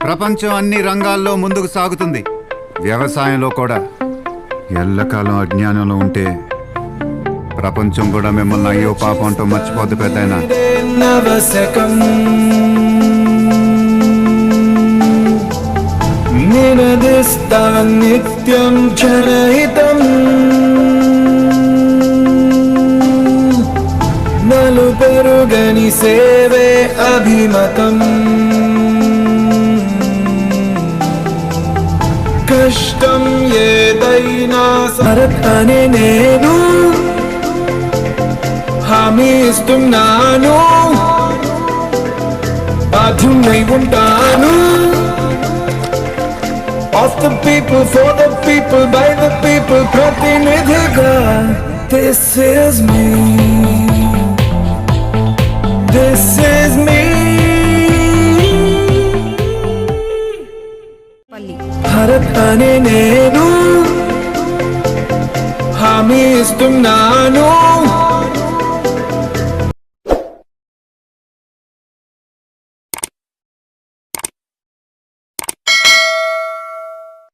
ప్రపంచం అన్ని రంగాల్లో ముందుకు సాగుతుంది, వ్యవసాయంలో కూడా. ఎల్లకాలం అజ్ఞానంలో ఉంటే ప్రపంచం కూడా మిమ్మల్ని అయ్యో పాపం అంటూ మర్చిపోద్దు పెద్దయినా. నినదిస్తా నిత్యం జనహితం, నలు పెరుగని సేవే అభిమతం. కష్టం ఏదైనా సరత్ అనే నేను హామీ ఇస్తున్నాను, బాధ్యున్నై ఉంటాను. Of the people, for the people, by the people, ప్రతినిధిగా. This is me, this is me. Bharat అనే నేను హామీ ఇస్తున్నాను,